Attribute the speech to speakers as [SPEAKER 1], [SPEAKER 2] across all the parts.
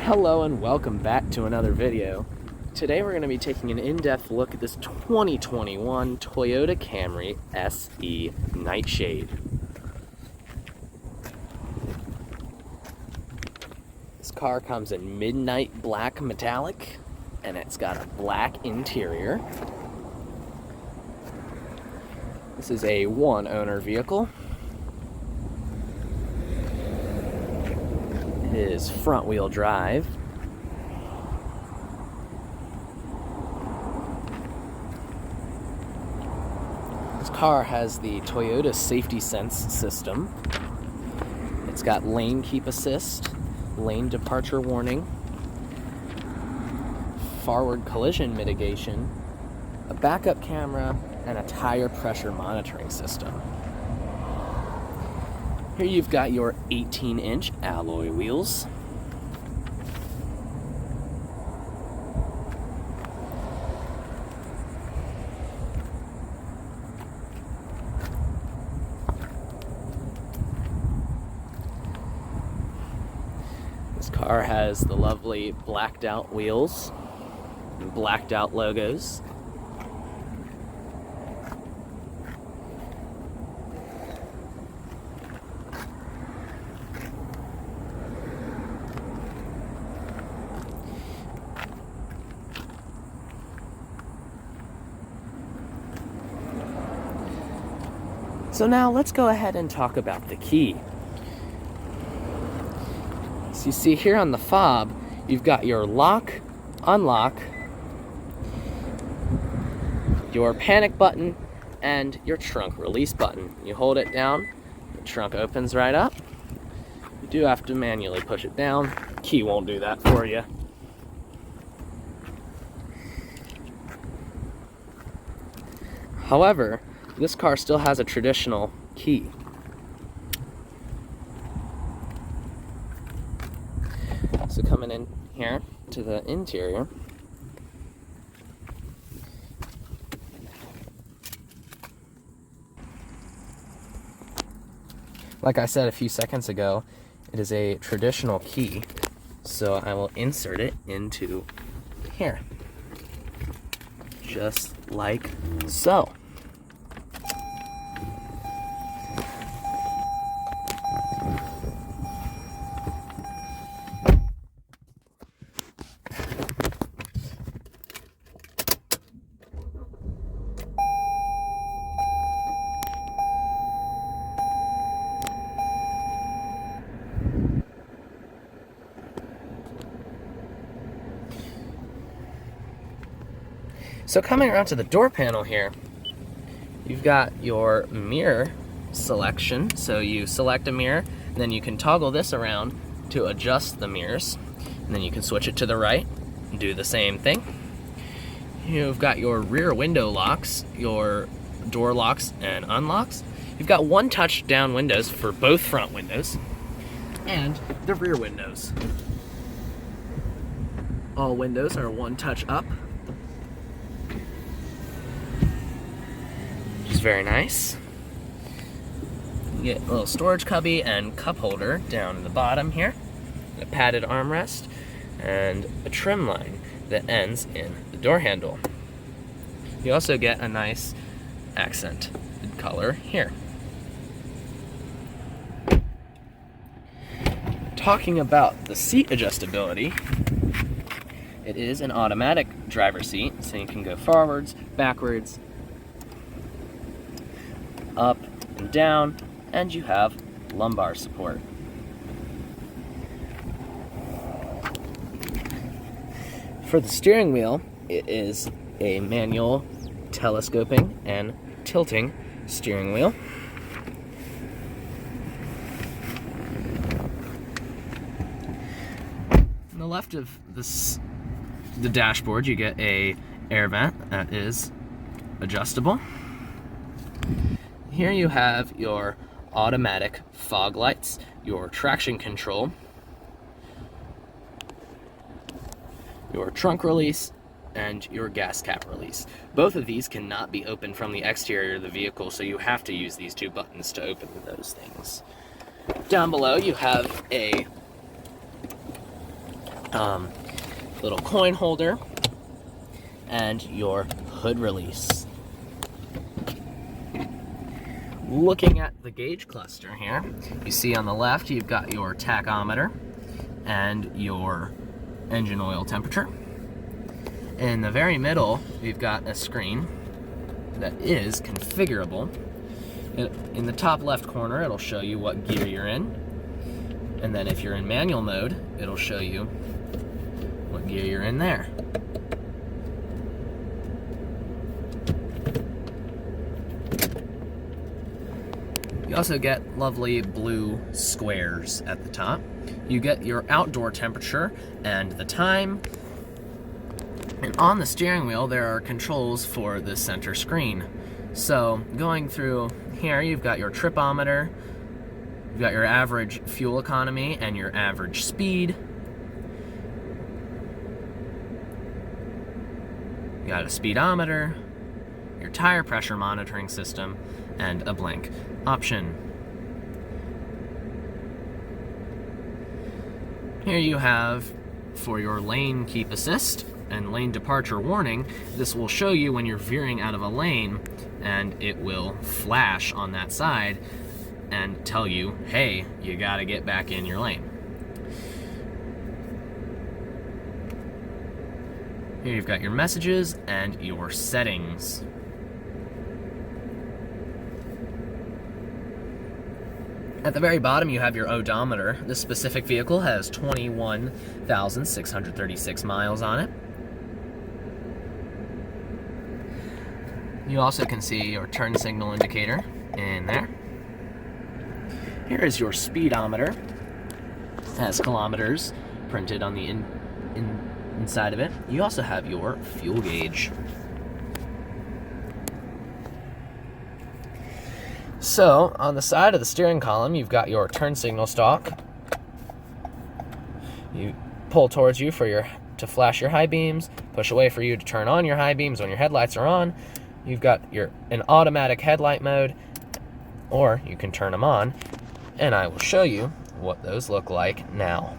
[SPEAKER 1] Hello and welcome back to another video. Today we're going to be taking an in-depth look at this 2021 Toyota Camry SE Nightshade. This car comes in midnight black metallic and it's got a black interior. This is a one-owner vehicle. It is front-wheel drive. This car has the Toyota Safety Sense system. It's got lane keep assist, lane departure warning, forward collision mitigation, a backup camera, and a tire pressure monitoring system. Here you've got your 18-inch alloy wheels. This car has the lovely blacked out wheels and blacked out logos. So now let's go ahead and talk about the key. So you see here on the fob, you've got your lock, unlock, your panic button, and your trunk release button. You hold it down, the trunk opens right up. You do have to manually push it down. The key won't do that for you. However, this car still has a traditional key. So coming in here to the interior, like I said a few seconds ago, it is a traditional key. So I will insert it into here, just like so. So coming around to the door panel here, you've got your mirror selection. So you select a mirror, and then you can toggle this around to adjust the mirrors. And then you can switch it to the right and do the same thing. You've got your rear window locks, your door locks and unlocks. You've got one touch down windows for both front windows and the rear windows. All windows are one touch up, which is very nice. You get a little storage cubby and cup holder down in the bottom here, a padded armrest, and a trim line that ends in the door handle. You also get a nice accent color here. Talking about the seat adjustability, it is an automatic driver seat, so you can go forwards, backwards, up and down, and you have lumbar support. For the steering wheel, it is a manual telescoping and tilting steering wheel. On the left of the dashboard, you get a air vent that is adjustable. Here you have your automatic fog lights, your traction control, your trunk release, and your gas cap release. Both of these cannot be opened from the exterior of the vehicle, so you have to use these two buttons to open those things. Down below you have a little coin holder, and your hood release. Looking at the gauge cluster here, you see on the left you've got your tachometer and your engine oil temperature. In the very middle, we've got a screen that is configurable. In the top left corner, it'll show you what gear you're in. And then if you're in manual mode, it'll show you what gear you're in there. You also get lovely blue squares at the top. You get your outdoor temperature and the time. And on the steering wheel, there are controls for the center screen. So going through here, you've got your tripometer, you've got your average fuel economy and your average speed. You got a speedometer, your tire pressure monitoring system, and a blank option. Here you have for your lane keep assist and lane departure warning. This will show you when you're veering out of a lane, and it will flash on that side and tell you, hey, you gotta get back in your lane. Here you've got your messages and your settings. At the very bottom, you have your odometer. This specific vehicle has 21,636 miles on it. You also can see your turn signal indicator in there. Here is your speedometer. It has kilometers printed on the inside of it. You also have your fuel gauge. So, on the side of the steering column, you've got your turn signal stalk. You pull towards you to flash your high beams, push away for you to turn on your high beams when your headlights are on. You've got an automatic headlight mode, or you can turn them on, and I will show you what those look like now.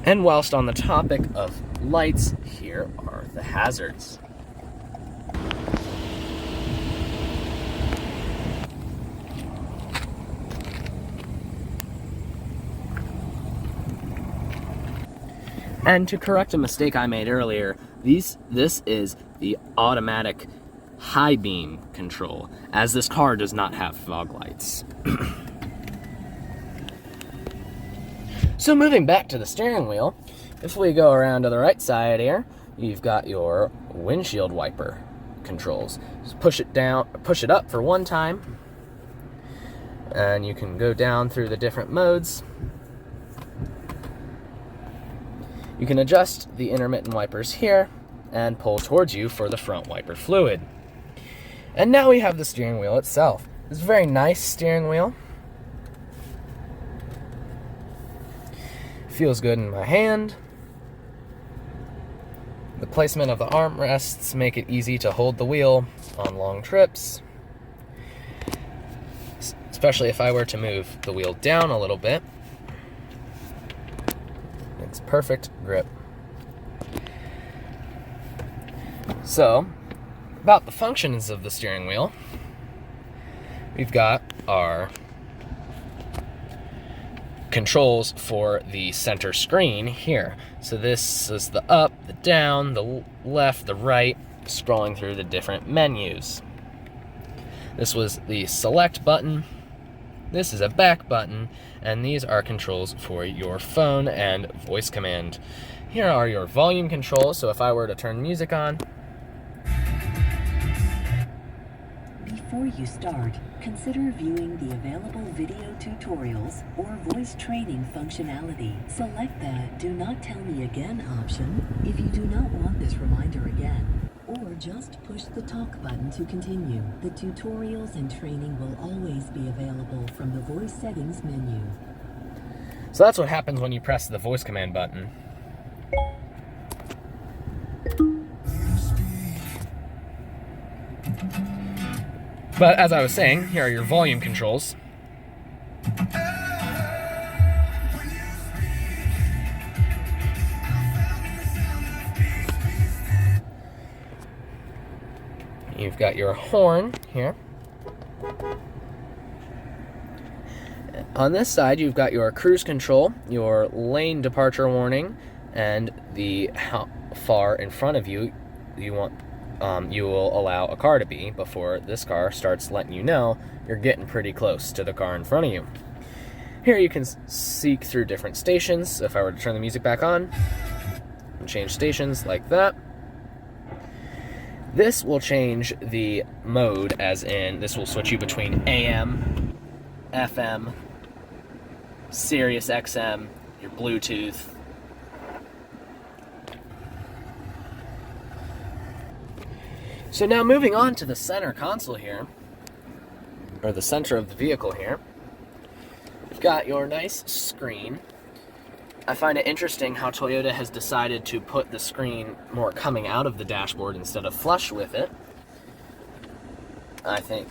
[SPEAKER 1] And whilst on the topic of lights, here are the hazards. And to correct a mistake I made earlier, this is the automatic high beam control, as this car does not have fog lights. So moving back to the steering wheel, if we go around to the right side here, you've got your windshield wiper controls. Just push it up for one time, and you can go down through the different modes. You can adjust the intermittent wipers here and pull towards you for the front wiper fluid. And now we have the steering wheel itself. It's a very nice steering wheel. Feels good in my hand. The placement of the armrests make it easy to hold the wheel on long trips, especially if I were to move the wheel down a little bit. It's perfect grip. So, about the functions of the steering wheel, we've got our controls for the center screen here. So this is the up, the down, the left, the right, scrolling through the different menus. This was the select button. This is a back button, and these are controls for your phone and voice command. Here are your volume controls, so if I were to turn music on.
[SPEAKER 2] Before you start, consider viewing the available video tutorials or voice training functionality. Select the Do Not Tell Me Again option if you do not want this reminder again, or just push the talk button to continue. The tutorials and training will always be available from the voice settings menu.
[SPEAKER 1] So that's what happens when you press the voice command button. But as I was saying, here are your volume controls. You've got your horn here. On this side, you've got your cruise control, your lane departure warning, and how far in front of you you will allow a car to be before this car starts letting you know you're getting pretty close to the car in front of you. Here you can seek through different stations. So if I were to turn the music back on and change stations like that, this will change the mode, as in this will switch you between AM, FM, Sirius XM, your Bluetooth. So now moving on to the center console here, or the center of the vehicle here, you've got your nice screen. I find it interesting how Toyota has decided to put the screen more coming out of the dashboard instead of flush with it. I think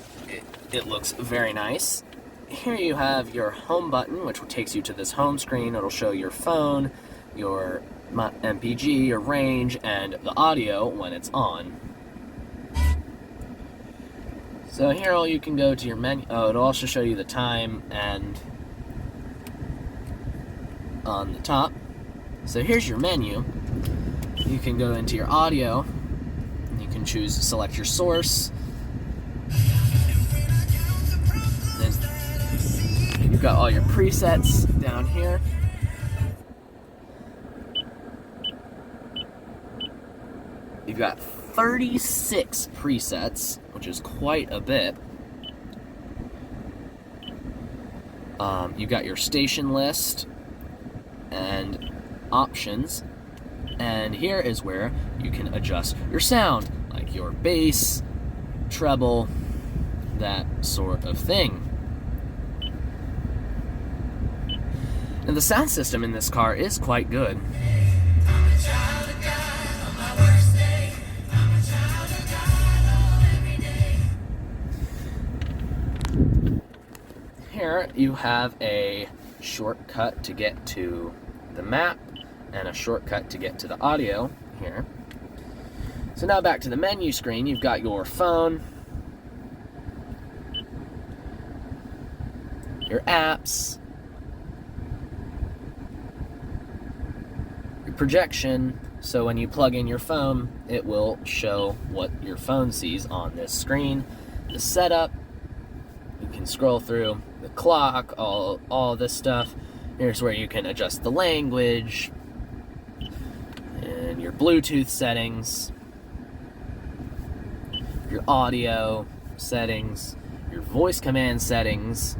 [SPEAKER 1] it looks very nice. Here you have your home button, which takes you to this home screen. It'll show your phone, your MPG, your range, and the audio when it's on. So here you can go to your menu. Oh, it'll also show you the time and on the top. So here's your menu. You can go into your audio, and you can select your source. Then you've got all your presets down here. You've got 36 presets, which is quite a bit. You've got your station list and options, and here is where you can adjust your sound, like your bass, treble, that sort of thing. And the sound system in this car is quite good. Here you have a shortcut to get to the map and a shortcut to get to the audio here. So now back to the menu screen, you've got your phone, your apps, your projection. So when you plug in your phone, it will show what your phone sees on this screen. The setup, you can scroll through the clock, all this stuff. Here's where you can adjust the language and your Bluetooth settings, your audio settings, your voice command settings,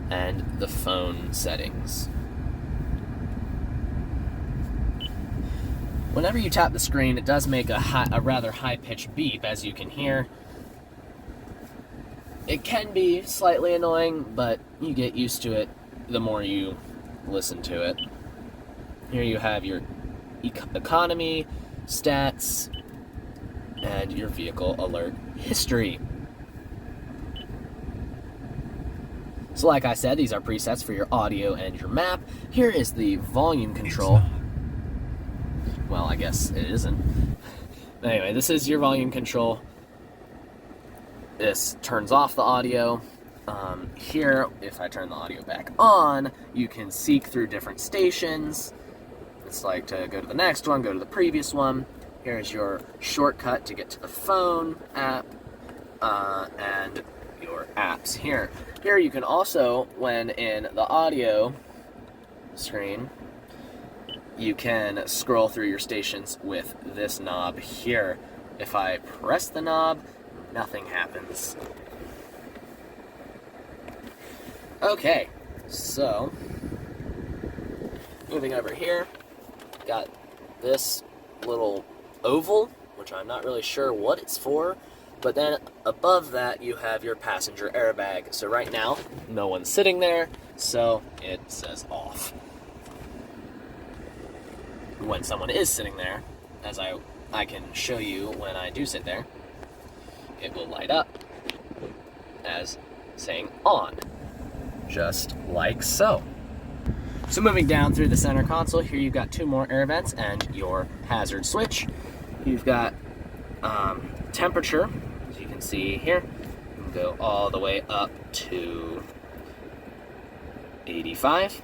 [SPEAKER 1] and the phone settings. Whenever you tap the screen, it does make a rather high-pitched beep, as you can hear. It can be slightly annoying, but you get used to it the more you listen to it. Here you have your economy, stats, and your vehicle alert history. So like I said, these are presets for your audio and your map. Here is the volume control. Well, I guess it isn't. But anyway, this is your volume control. This turns off the audio. Here, if I turn the audio back on, you can seek through different stations. It's like to go to the next one, go to the previous one. Here's your shortcut to get to the phone app, and your apps here. Here you can also, when in the audio screen, you can scroll through your stations with this knob here. If I press the knob, nothing happens. Okay, so moving over here, got this little oval, which I'm not really sure what it's for, but then above that you have your passenger airbag. So right now, no one's sitting there, so it says off. When someone is sitting there, as I can show you when I do sit there, it will light up. as saying on, just like so. So moving down through the center console, here you've got 2 more air vents and your hazard switch. You've got temperature, as you can see here. You can go all the way up to 85,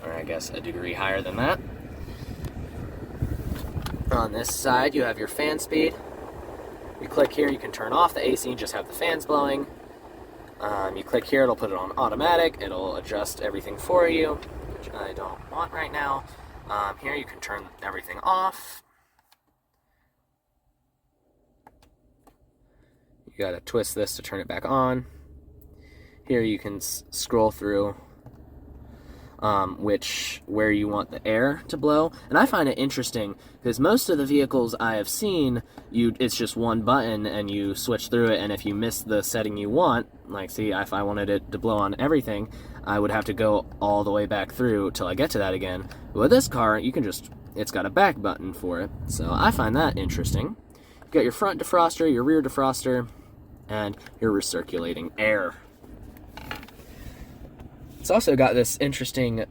[SPEAKER 1] or I guess a degree higher than that. On this side, you have your fan speed. You click here, you can turn off the AC and just have the fans blowing. You click here, it'll put it on automatic. It'll adjust everything for you, which I don't want right now. Here you can turn everything off. You gotta twist this to turn it back on. Here you can scroll through where you want the air to blow. And I find it interesting because most of the vehicles I have seen, it's just one button and you switch through it, and if you miss the setting you want, like see, if I wanted it to blow on everything, I would have to go all the way back through till I get to that again. But with this car, you can just, it's got a back button for it. So I find that interesting. You got your front defroster, your rear defroster, and your recirculating air. It's also got this interesting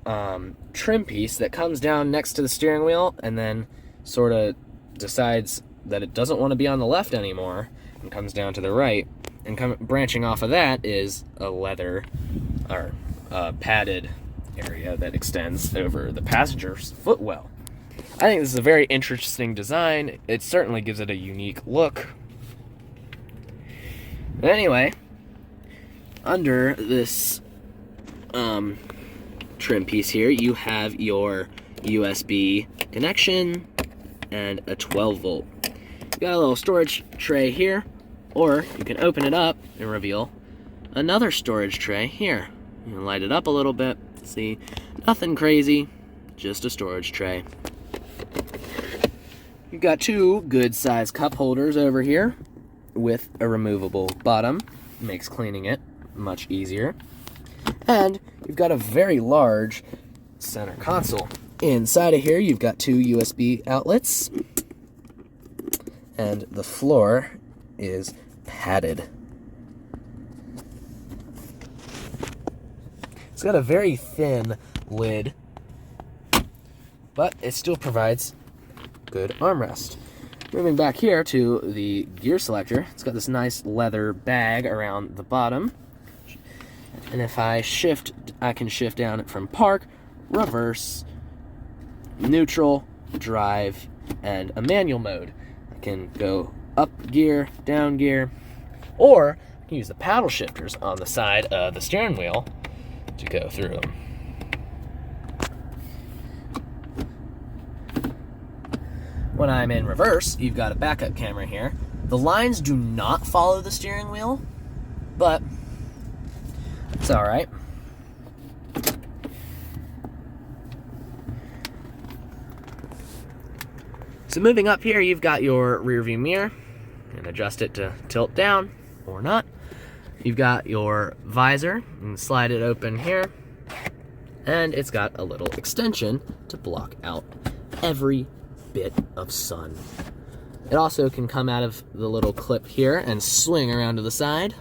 [SPEAKER 1] trim piece that comes down next to the steering wheel and then sort of decides that it doesn't want to be on the left anymore and comes down to the right. And branching off of that is a leather or padded area that extends over the passenger's footwell. I think this is a very interesting design. It certainly gives it a unique look. But anyway, under this trim piece here, you have your USB connection and a 12 volt. You got a little storage tray here, or you can open it up and reveal another storage tray here. You can light it up a little bit. See, nothing crazy, just a storage tray. You've got 2 good sized cup holders over here with a removable bottom. Makes cleaning it much easier. And you've got a very large center console. Inside of here, you've got 2 USB outlets. And the floor is padded. It's got a very thin lid, but it still provides good armrest. Moving back here to the gear selector, it's got this nice leather bag around the bottom. And if I shift, I can shift down from park, reverse, neutral, drive, and a manual mode. I can go up gear, down gear, or I can use the paddle shifters on the side of the steering wheel to go through them. When I'm in reverse, you've got a backup camera here. The lines do not follow the steering wheel, but it's all right. So moving up here, you've got your rear view mirror. You can adjust it to tilt down or not. You've got your visor. You can slide it open here. And it's got a little extension to block out every bit of sun. It also can come out of the little clip here and swing around to the side.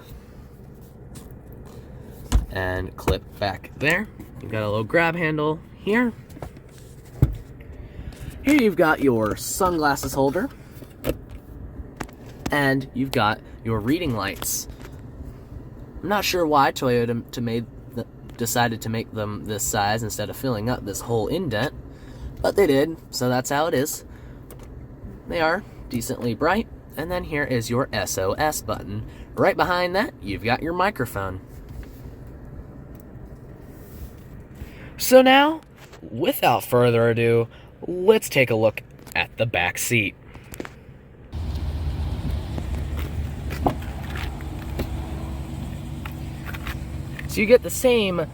[SPEAKER 1] And clip back there. You've got a little grab handle here. Here you've got your sunglasses holder. And you've got your reading lights. I'm not sure why Toyota decided to make them this size instead of filling up this whole indent, but they did, so that's how it is. They are decently bright. And then here is your SOS button. Right behind that, you've got your microphone. So now, without further ado, let's take a look at the back seat. So you get the same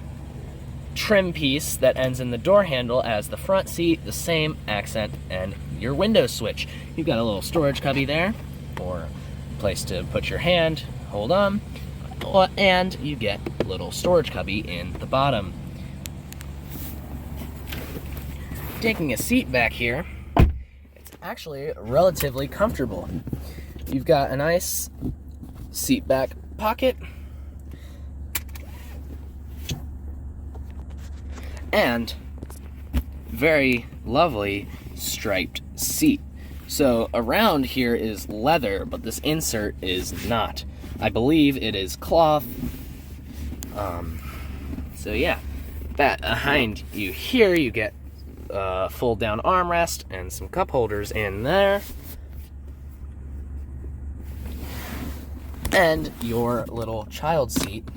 [SPEAKER 1] trim piece that ends in the door handle as the front seat, the same accent, and your window switch. You've got a little storage cubby there, or a place to put your hand, hold on, and you get a little storage cubby in the bottom. Taking a seat back here, it's actually relatively comfortable. You've got a nice seat back pocket, and very lovely striped seat. So around here is leather, but this insert is not. I believe it is cloth. So yeah, behind you here you get a fold down armrest and some cup holders in there. And your little child seat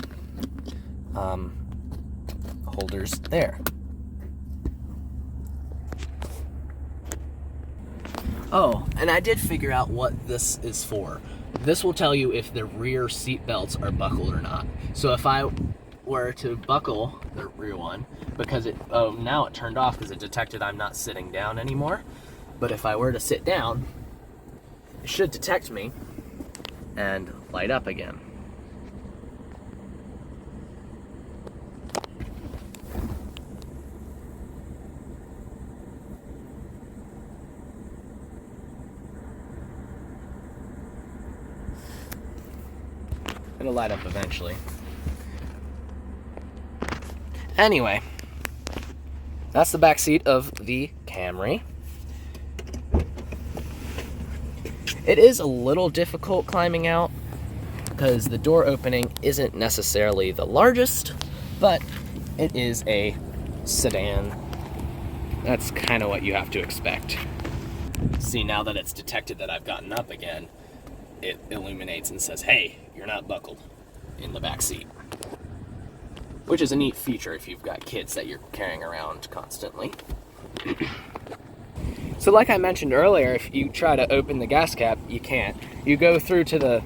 [SPEAKER 1] holders there. Oh, and I did figure out what this is for. This will tell you if the rear seat belts are buckled or not. So if I were to buckle the rear one, because now it turned off because it detected I'm not sitting down anymore. But if I were to sit down, it should detect me and light up again. It'll light up eventually. Anyway, that's the back seat of the Camry. It is a little difficult climbing out because the door opening isn't necessarily the largest, but it is a sedan. That's kind of what you have to expect. See, now that it's detected that I've gotten up again, it illuminates and says, hey, you're not buckled in the back seat. Which is a neat feature if you've got kids that you're carrying around constantly. So like I mentioned earlier, if you try to open the gas cap, you can't. You go through to the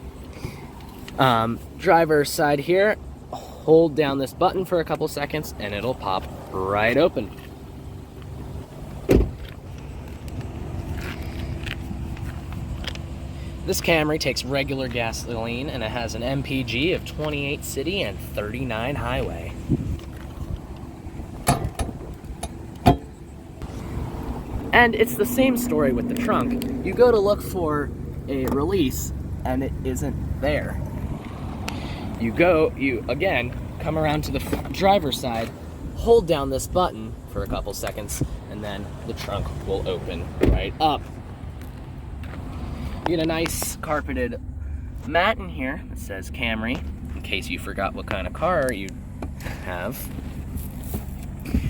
[SPEAKER 1] driver's side here, hold down this button for a couple seconds, and it'll pop right open. This Camry takes regular gasoline, and it has an MPG of 28 city and 39 highway. And it's the same story with the trunk. You go to look for a release, and it isn't there. You again, come around to the driver's side, hold down this button for a couple seconds, and then the trunk will open right up. You get a nice carpeted mat in here that says Camry, in case you forgot what kind of car you have.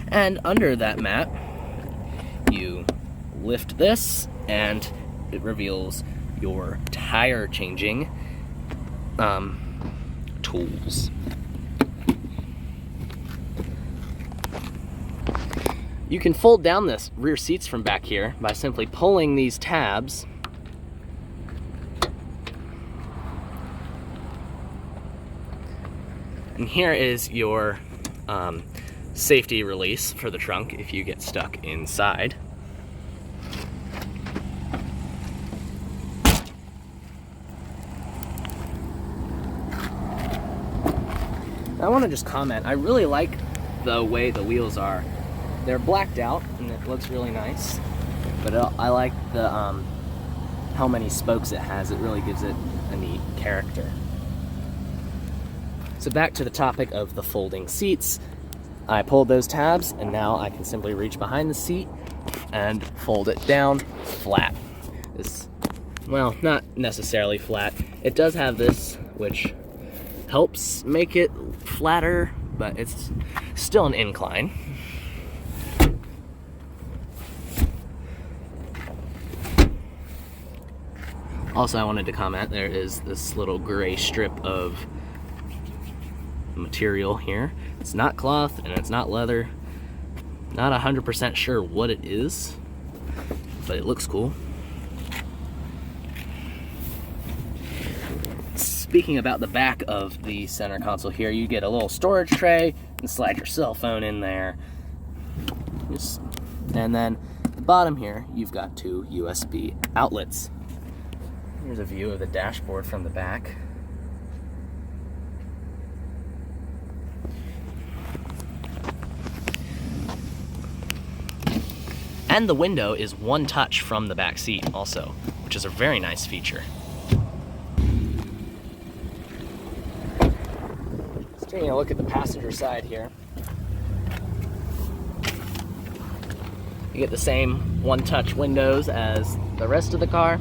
[SPEAKER 1] And under that mat, you lift this, and it reveals your tire changing tools. You can fold down this rear seats from back here by simply pulling these tabs. And here is your safety release for the trunk if you get stuck inside. I want to just comment, I really like the way the wheels are. They're blacked out and it looks really nice, but I like the how many spokes it has. It really gives it a neat character. So back to the topic of the folding seats. I pulled those tabs, and now I can simply reach behind the seat and fold it down flat. Well, not necessarily flat. It does have this, which helps make it flatter, but it's still an incline. Also, I wanted to comment, there is this little gray strip of material here. It's not cloth and it's not leather. Not 100% sure what it is, but it looks cool. Speaking about the back of the center console here, you get a little storage tray and slide your cell phone in there. And then at the bottom here, you've got 2 USB outlets. Here's a view of the dashboard from the back. And the window is one touch from the back seat also, which is a very nice feature. Taking a look at the passenger side here. You get the same one-touch windows as the rest of the car.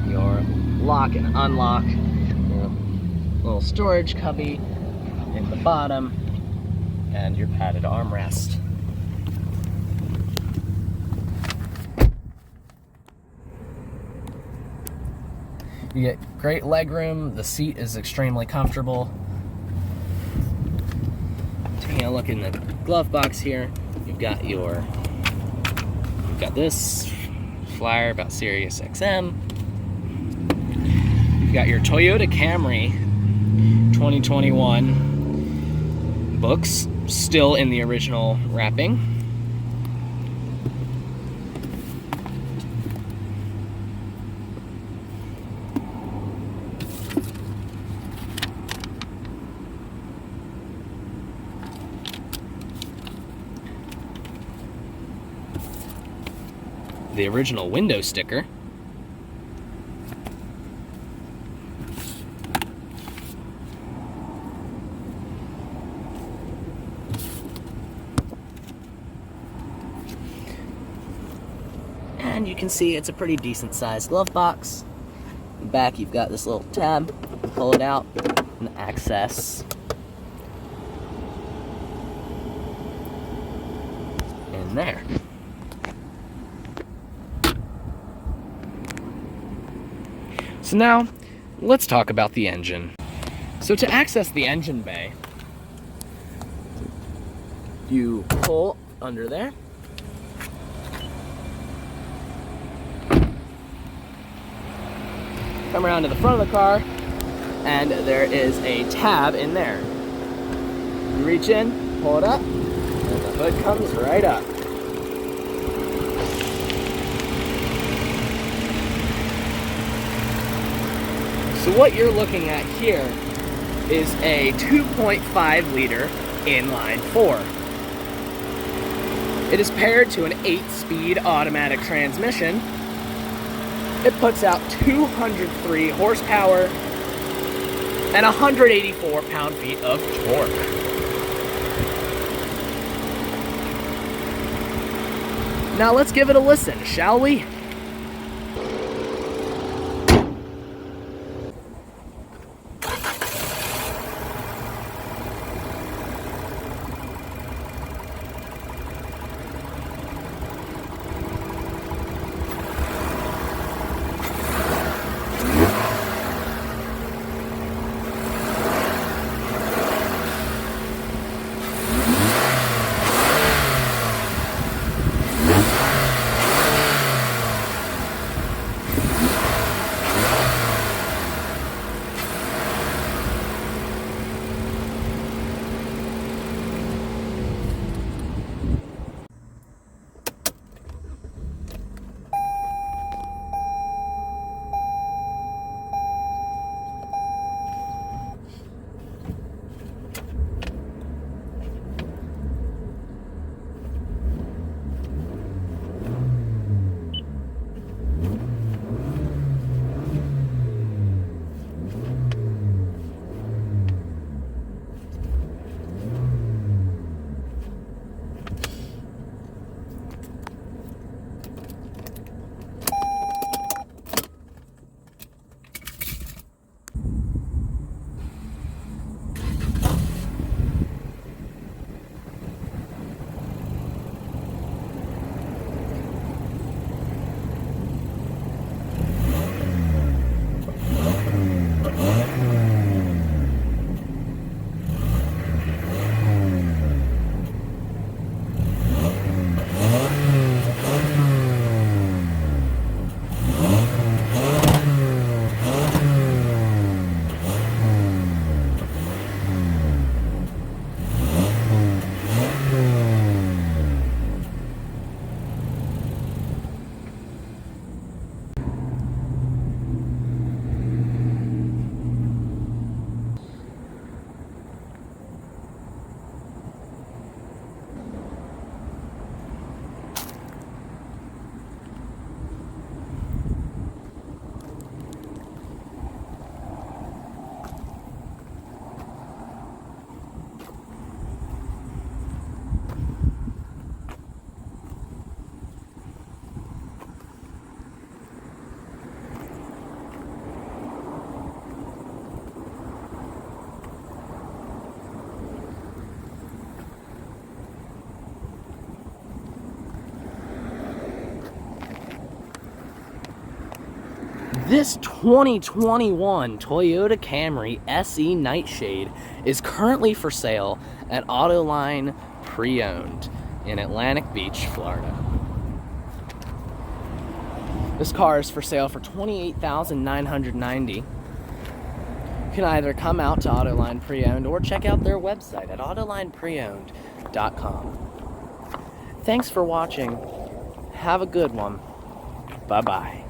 [SPEAKER 1] Your lock and unlock, your little storage cubby in the bottom, and your padded armrest. You get great legroom. The seat is extremely comfortable. Taking a look in the glove box here, you've got this flyer about Sirius XM. You've got your Toyota Camry 2021 books, still in the original wrapping. The original window sticker. And you can see it's a pretty decent sized glove box. In the back you've got this little tab, pull it out and access in there. So now, let's talk about the engine. So to access the engine bay, you pull under there. Come around to the front of the car, and there is a tab in there. You reach in, pull it up, and the hood comes right up. So what you're looking at here is a 2.5 liter inline 4. It is paired to an 8-speed automatic transmission. It puts out 203 horsepower and 184 pound-feet of torque. Now let's give it a listen, shall we? This 2021 Toyota Camry SE Nightshade is currently for sale at Autoline Pre-Owned in Atlantic Beach, Florida. This car is for sale for $28,990. You can either come out to Autoline Pre-Owned or check out their website at autolinepreowned.com. Thanks for watching. Have a good one. Bye-bye.